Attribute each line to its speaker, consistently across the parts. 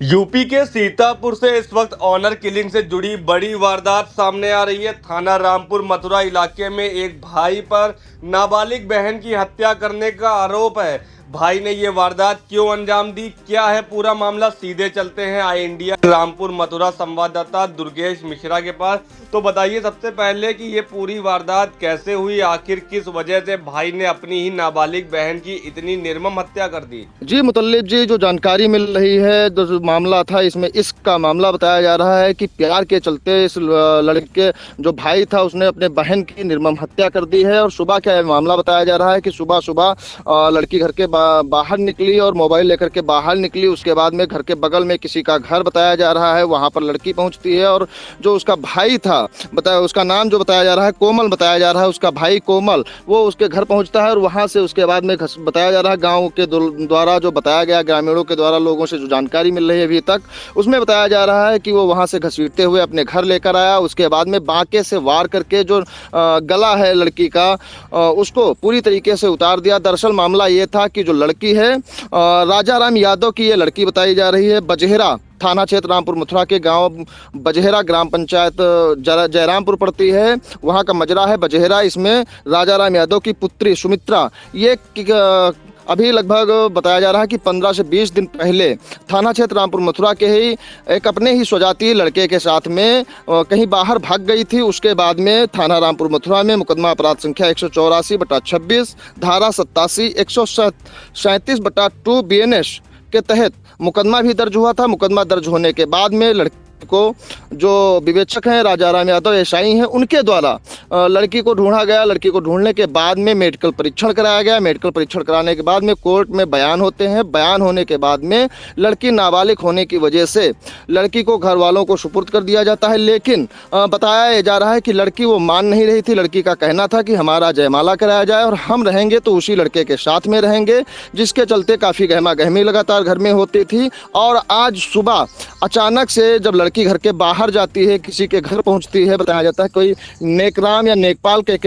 Speaker 1: UP के सीतापुर से इस वक्त ऑनर किलिंग से जुड़ी बड़ी वारदात सामने आ रही है। थाना रामपुर मथुरा इलाके में एक भाई पर नाबालिग बहन की हत्या करने का आरोप है। भाई ने ये वारदात क्यों अंजाम दी, क्या है पूरा मामला, सीधे चलते हैं आई इंडिया रामपुर मथुरा संवाददाता दुर्गेश मिश्रा के पास। तो बताइए सबसे पहले कि ये पूरी वारदात कैसे हुई, आखिर किस वजह से भाई ने अपनी ही नाबालिग बहन की इतनी निर्मम हत्या कर दी।
Speaker 2: जी मुतल्लिब जी, जो जानकारी मिल रही है, जो मामला था इसमें इसका मामला बताया जा रहा है कि प्यार के चलते इस लड़के जो भाई था उसने अपने बहन की निर्मम हत्या कर दी है। और सुबह क्या मामला बताया जा रहा है कि सुबह सुबह लड़की घर के बाहर निकली और मोबाइल लेकर के बाहर निकली। उसके बाद में घर के बगल में किसी का घर बताया जा रहा है, वहाँ पर लड़की पहुँचती है और जो उसका भाई था बताया, उसका नाम जो बताया जा रहा है कोमल बताया जा रहा है, उसका भाई कोमल वो उसके घर पहुँचता है। और वहाँ से उसके बाद में बताया जा रहा है गाँव के द्वारा जो बताया गया, ग्रामीणों के द्वारा लोगों से जो जानकारी मिल रही है अभी तक, उसमें बताया जा रहा है कि वो वहाँ से घसीटते हुए अपने घर लेकर आया। उसके बाद में बांके से वार करके जो गला है लड़की का उसको पूरी तरीके से उतार दिया। दरअसल मामला ये था कि जो लड़की है राजा राम यादव की ये लड़की बताई जा रही है। बजहेरा थाना क्षेत्र रामपुर मथुरा के गांव बजहेरा ग्राम पंचायत जयरामपुर पड़ती है, वहां का मजरा है बजहेरा। इसमें राजा राम यादव की पुत्री सुमित्रा ये अभी लगभग बताया जा रहा है कि 15 से 20 दिन पहले थाना क्षेत्र रामपुर मथुरा के ही एक अपने ही स्वजातीय लड़के के साथ में कहीं बाहर भाग गई थी। उसके बाद में थाना रामपुर मथुरा में मुकदमा अपराध संख्या 184/26 धारा 87 137/2 BNS के तहत मुकदमा भी दर्ज हुआ था। मुकदमा दर्ज होने के बाद में लड़की को जो विवेचक हैं राजा राम यादव एसआई हैं, उनके द्वारा लड़की को ढूंढा गया। लड़की को ढूंढने के बाद में मेडिकल परीक्षण कराया गया। मेडिकल परीक्षण कराने के बाद में कोर्ट में बयान होते हैं। बयान होने के बाद में लड़की नाबालिग होने की वजह से लड़की को घर वालों को सुपुर्द कर दिया जाता है। लेकिन बताया जा रहा है कि लड़की वो मान नहीं रही थी। लड़की का कहना था कि हमारा जयमाला कराया जाए और हम रहेंगे तो उसी लड़के के साथ में रहेंगे, जिसके चलते काफ़ी गहमा गहमी लगातार घर में होती थी। और आज सुबह अचानक से जब लड़की घर के बाहर जाती है, किसी के घर पहुंचती है, बताया जाता है कोई नेकराम या नेकपाल के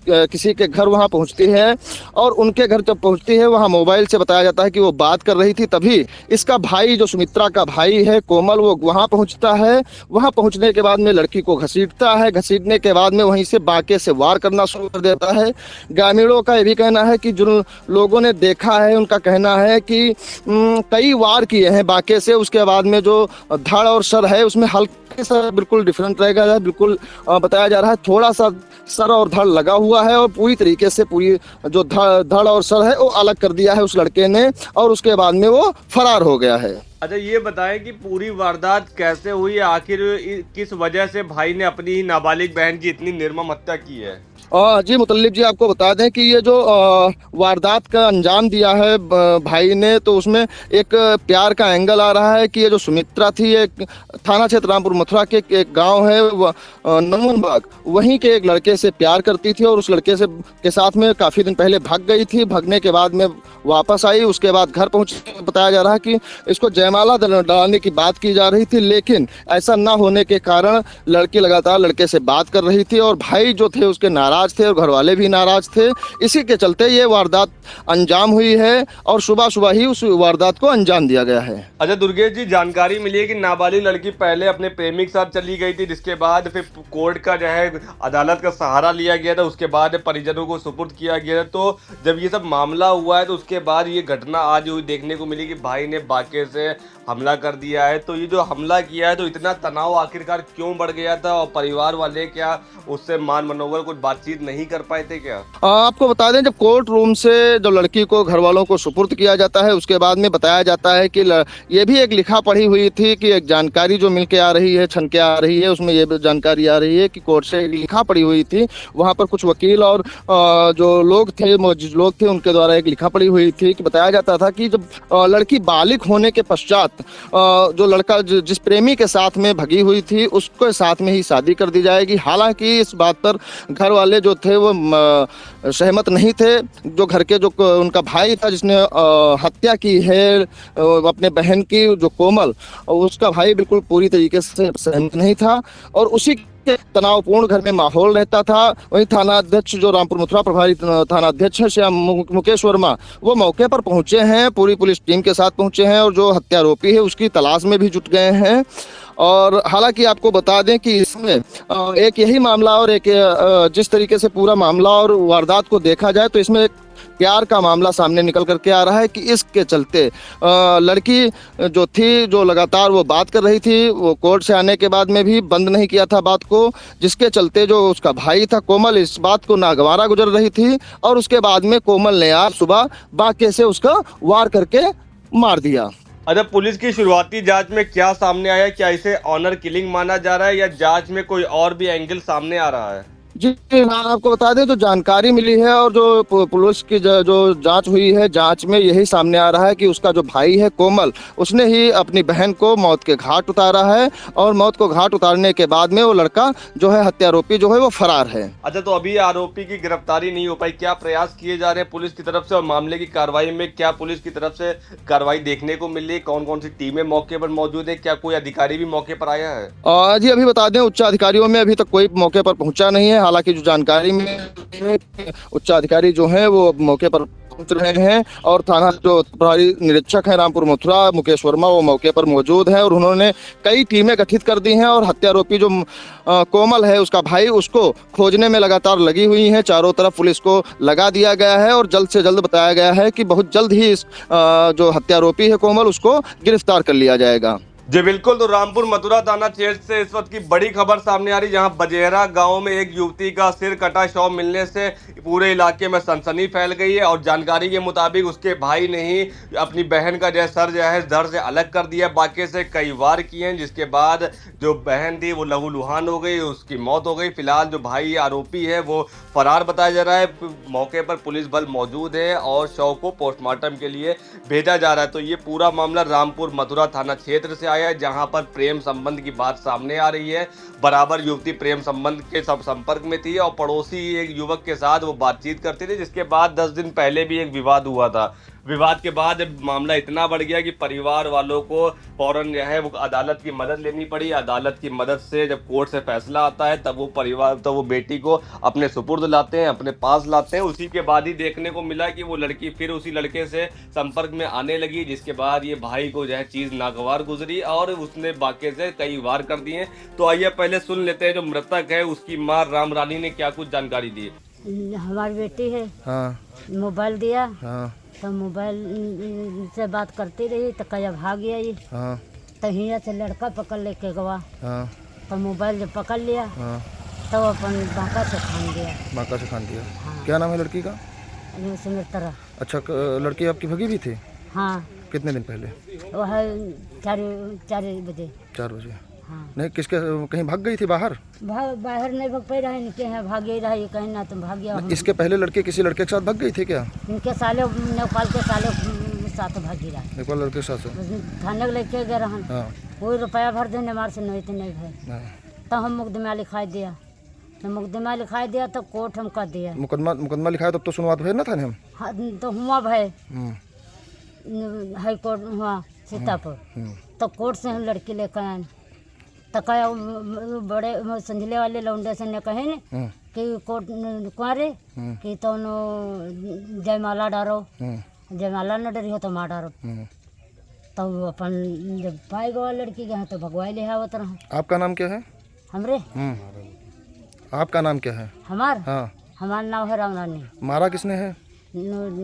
Speaker 2: किसी के घर वहां पहुंचती है। और उनके घर जब पहुंचती है वहां मोबाइल से बताया जाता है कि वो बात कर रही थी। तभी इसका भाई जो सुमित्रा का भाई है कोमल वो वहां पहुंचता है। वहां पहुंचने के बाद में लड़की को घसीटता है। घसीटने के बाद में वहीं से बांके से वार करना शुरू कर देता है। ग्रामीणों का ये भी कहना है कि जो लोगों ने देखा है उनका कहना है कि कई वार किए हैं बांके से। उसके बाद में जो धड़ और सर है उसमें हल्के सा बिल्कुल डिफरेंट रहेगा, बिल्कुल बताया जा रहा है थोड़ा सा सर और धड़ लगा हुआ है और पूरी तरीके से पूरी जो धड़ और सर है वो अलग कर दिया है उस लड़के ने। और उसके बाद में वो फरार हो गया है।
Speaker 1: अच्छा, ये बताएं कि पूरी वारदात कैसे हुई, आखिर किस वजह से भाई ने अपनी ही नाबालिग बहन की इतनी निर्मम हत्या की है।
Speaker 2: जी मुतल्लिब जी, आपको बता दें कि ये जो वारदात का अंजाम दिया है भाई ने, तो उसमें एक प्यार का एंगल आ रहा है कि ये जो सुमित्रा थी एक थाना क्षेत्र रामपुर मथुरा के एक गांव है नमूनबाग, वहीं के एक लड़के से प्यार करती थी और उस लड़के से के साथ में काफ़ी दिन पहले भाग गई थी। भागने के बाद में वापस आई। उसके बाद घर पहुँच बताया जा रहा है कि इसको जयमाला डालने की बात की जा रही थी, लेकिन ऐसा ना होने के कारण लड़की लगातार लड़के से बात कर रही थी और भाई जो थे उसके नाराज थे और घर वाले भी नाराज थे। इसी के चलते ये वारदात अंजाम हुई है और सुबह सुबह ही उस वारदात को अंजाम दिया गया है।
Speaker 1: अच्छा दुर्गेश जी, जानकारी मिली है कि नाबालिग लड़की पहले अपने प्रेमी के साथ चली गई थी, जिसके बाद फिर कोर्ट का जो है अदालत का सहारा लिया गया था, उसके बाद परिजनों को सुपुर्द किया गया था। तो जब ये सब मामला हुआ है तो उसके बाद ये घटना आज हुई देखने को मिली कि भाई ने बांके से हमला कर दिया है। तो ये जो हमला किया है तो इतना तनाव आखिरकार क्यों बढ़ गया था और परिवार वाले क्या उससे मान मनोवर कुछ बातचीत नहीं कर पाए थे क्या?
Speaker 2: आपको बता दें, जब कोर्ट रूम से जब लड़की को घर वालों को सुपुर्द किया जाता है उसके बाद में बताया जाता है कि ये भी एक लिखा पढ़ी हुई थी कि एक जानकारी जो मिल के आ रही है, छन के आ रही है, उसमें ये जानकारी आ रही है कि कोर्ट से लिखा पढ़ी हुई थी। वहाँ पर कुछ वकील और जो लोग थे, मौजूद लोग थे, उनके द्वारा एक लिखा पढ़ी हुई थी कि बताया जाता था कि जब लड़की बालिग होने के पश्चात जो लड़का जिस प्रेमी के साथ में भगी हुई थी उसके साथ में ही शादी कर दी जाएगी। हालांकि इस बात पर घर वाले जो थे वो सहमत नहीं थे। जो घर के जो उनका भाई था जिसने हत्या की है अपने बहन की, जो कोमल, उसका भाई बिल्कुल पूरी तरीके से सहमत नहीं था। और उसी तनावपूर्ण घर में माहौल रहता था। वहीं थाना अध्यक्ष जो रामपुर मथुरा प्रभारी थाना अध्यक्ष है श्याम मुकेश वर्मा, वो मौके पर पहुंचे हैं, पूरी पुलिस टीम के साथ पहुंचे हैं और जो हत्यारोपी है उसकी तलाश में भी जुट गए हैं। और हालांकि आपको बता दें कि इसमें एक यही मामला और एक जिस तरीके से पूरा मामला और वारदात को देखा जाए तो इसमें एक प्यार का मामला सामने निकल करके आ रहा है कि इसके चलते लड़की जो थी, जो लगातार वो बात कर रही थी, वो कोर्ट से आने के बाद में भी बंद नहीं किया था बात को, जिसके चलते जो उसका भाई था कोमल इस बात को नागवारा गुजर रही थी और उसके बाद में कोमल ने आज सुबह बाके से उसका वार करके मार दिया।
Speaker 1: अच्छा, पुलिस की शुरुआती जांच में क्या सामने आया? क्या इसे ऑनर किलिंग माना जा रहा है या जांच में कोई और भी एंगल सामने आ रहा है?
Speaker 2: जी हाँ, आपको बता दें तो जानकारी मिली है और जो पुलिस की जो जांच हुई है, जांच में यही सामने आ रहा है कि उसका जो भाई है कोमल, उसने ही अपनी बहन को मौत के घाट उतारा है और मौत को घाट उतारने के बाद में वो लड़का जो है हत्यारोपी जो है वो फरार है।
Speaker 1: अच्छा, तो अभी आरोपी की गिरफ्तारी नहीं हो पाई, क्या प्रयास किए जा रहे हैं पुलिस की तरफ से और मामले की कार्रवाई में क्या पुलिस की तरफ से कार्रवाई देखने को मिली? कौन कौन सी टीमें मौके पर मौजूद है? क्या कोई अधिकारी भी मौके पर आया है?
Speaker 2: जी अभी बता दें उच्च अधिकारियों में अभी तक कोई मौके पर पहुंचा नहीं है। हालांकि जो जानकारी में उच्च अधिकारी जो हैं वो मौके पर पहुंच रहे हैं और थाना जो प्रभारी निरीक्षक है रामपुर मथुरा मुकेश वर्मा, वो मौके पर मौजूद है और उन्होंने कई टीमें गठित कर दी हैं और हत्यारोपी जो कोमल है उसका भाई, उसको खोजने में लगातार लगी हुई हैं। चारों तरफ पुलिस को लगा दिया गया है और जल्द से जल्द बताया गया है कि बहुत जल्द ही इस जो हत्यारोपी है कोमल उसको गिरफ्तार कर लिया जाएगा।
Speaker 1: जी बिल्कुल, तो रामपुर मथुरा थाना क्षेत्र से इस वक्त की बड़ी खबर सामने आ रही, जहां बजेरा गांव में एक युवती का सिर कटा शव मिलने से पूरे इलाके में सनसनी फैल गई है और जानकारी के मुताबिक उसके भाई ने ही अपनी बहन का जो सर जो है धड़ से अलग कर दिया, बाकी से कई वार किए हैं, जिसके बाद जो बहन थी वो लहूलुहान हो गई, उसकी मौत हो गई। फिलहाल जो भाई आरोपी है वो फरार बताया जा रहा है। मौके पर पुलिस बल मौजूद है और शव को पोस्टमार्टम के लिए भेजा जा रहा है। तो ये पूरा मामला रामपुर मथुरा थाना क्षेत्र से आया है, जहां पर प्रेम संबंध की बात सामने आ रही है। बराबर युवती प्रेम संबंध के संपर्क में थी और पड़ोसी एक युवक के साथ वो बातचीत करती थी, जिसके बाद 10 दिन पहले भी एक विवाद हुआ था। विवाद के बाद मामला इतना बढ़ गया कि परिवार वालों को फौरन जो है वो अदालत की मदद लेनी पड़ी। अदालत की मदद से जब कोर्ट से फैसला आता है तब वो बेटी को अपने सुपुर्द लाते हैं, अपने पास लाते हैं। उसी के बाद ही देखने को मिला कि वो लड़की फिर उसी लड़के से संपर्क में आने लगी, जिसके बाद ये भाई को जो है चीज नागवार गुजरी और उसने बाके से कई वार कर दिए। तो आइए पहले सुन लेते हैं जो मृतक है उसकी मां राम रानी ने क्या कुछ जानकारी दी।
Speaker 3: हमारी बेटी है,
Speaker 2: हाँ,
Speaker 3: मोबाइल दिया,
Speaker 2: हाँ,
Speaker 3: तो मोबाइल से बात करती रही तो कया भाग गया ये,
Speaker 2: हाँ,
Speaker 3: तो हियाँ से लड़का पकड़ लेके गवा,
Speaker 2: हाँ,
Speaker 3: तो मोबाइल जब पकड़ लिया
Speaker 2: हाँ,
Speaker 3: तो अपन बांका से खान दिया।
Speaker 2: बाका से खान दिया।
Speaker 3: हाँ।
Speaker 2: क्या नाम है लड़की का?
Speaker 3: सुमित्रा।
Speaker 2: अच्छा, लड़की आपकी भगी भी थी?
Speaker 3: हाँ,
Speaker 2: कितने दिन पहले?
Speaker 3: वो है 4 बजे।
Speaker 2: 4 बजे।
Speaker 3: हाँ,
Speaker 2: नहीं, किसके कहीं भाग गई थी बाहर?
Speaker 3: बाहर नहीं भाग पाई रहे, इनके यहाँ भागे रही, कहीं ना तुम भाग गया।
Speaker 2: इसके पहले लड़के किसी लड़के के साथ भाग गई थी क्या?
Speaker 3: इनके साले नेपाल के साले साथ भागी रहा,
Speaker 2: नेपाल लड़के के साथ?
Speaker 3: थाने लेके गए रहन।
Speaker 2: हाँ,
Speaker 3: कोई रुपया भर देने मार से नहीं तो नहीं भाई।
Speaker 2: हाँ।
Speaker 3: तो हम मुकदमा लिखाई दिया, तो मुकदमा लिखाई दिया तो कोर्ट हम कर दिया।
Speaker 2: मुकदमा लिखाया तब तो सुनवाई हुई ना थाने हम?
Speaker 3: हाँ, तो हुआ भाई
Speaker 2: हम्म,
Speaker 3: हाई कोर्ट हुआ सीतापुर,
Speaker 2: हम्म,
Speaker 3: तो कोर्ट से हम लड़की लेकर आए। तो कहा बड़े संझले वाले लौंडे से ने कहे न
Speaker 2: हम्म,
Speaker 3: कि कोर्ट कुआरे कि तो जयमाला डारो, जयमाला न डरी हो तो मार डारो।
Speaker 2: हम्म।
Speaker 3: तो अपन जब पाए गवा लड़की के तो भगवाई ले आवत रहा।
Speaker 2: आपका नाम क्या है?
Speaker 3: हमरे
Speaker 2: आपका नाम क्या है?
Speaker 3: हमार
Speaker 2: हाँ,
Speaker 3: हमारा नाम है राम रानी।
Speaker 2: मारा किसने है?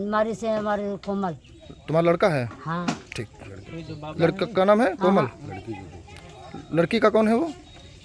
Speaker 3: मारी से हमारे कोमल।
Speaker 2: तुम्हारा लड़का है?
Speaker 3: हाँ,
Speaker 2: ठीक। लड़का का नाम है कोमल? लड़की का कौन है वो?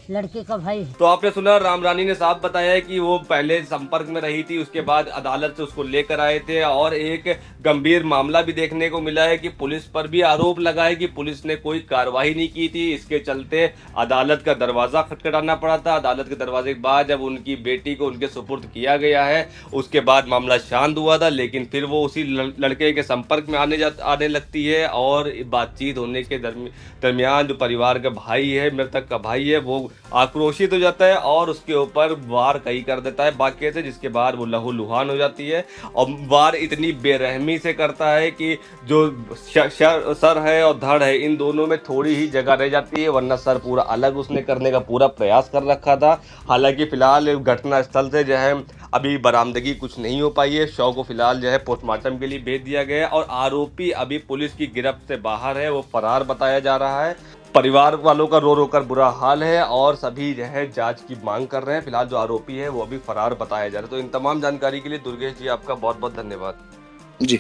Speaker 3: लड़की का भाई।
Speaker 1: तो आपने सुना, राम रानी ने साफ बताया कि वो पहले संपर्क में रही थी, उसके बाद अदालत से उसको लेकर आए थे और एक गंभीर मामला भी देखने को मिला है कि पुलिस पर भी आरोप लगा है कि पुलिस ने कोई कार्रवाई नहीं की थी। इसके चलते अदालत का दरवाजा खटखटाना पड़ा था। अदालत के दरवाजे के बाद जब उनकी बेटी को उनके सुपुर्द किया गया है उसके बाद मामला शांत हुआ था, लेकिन फिर वो उसी लड़के के संपर्क में आने लगती है और बातचीत होने के दरमियान जो परिवार का भाई है, मृतक का भाई है, वो आक्रोशित हो जाता है और उसके ऊपर वार कई कर देता है बाकी से, जिसके बाद वो लहूलुहान हो जाती है। और वार इतनी बेरहमी से करता है कि जो सर है और धड़ है इन दोनों में थोड़ी ही जगह रह जाती है, वरना सर पूरा अलग उसने करने का पूरा प्रयास कर रखा था। हालांकि फिलहाल घटना स्थल से जो है अभी बरामदगी कुछ नहीं हो पाई है। शव को फिलहाल जो है पोस्टमार्टम के लिए भेज दिया गया है और आरोपी अभी पुलिस की गिरफ्त से बाहर है, वो फरार बताया जा रहा है। परिवार वालों का रो रो कर बुरा हाल है और सभी जो है जांच की मांग कर रहे हैं। फिलहाल जो आरोपी है वो अभी फरार बताया जा रहा है। तो इन तमाम जानकारी के लिए दुर्गेश जी आपका बहुत बहुत धन्यवाद।
Speaker 2: जी।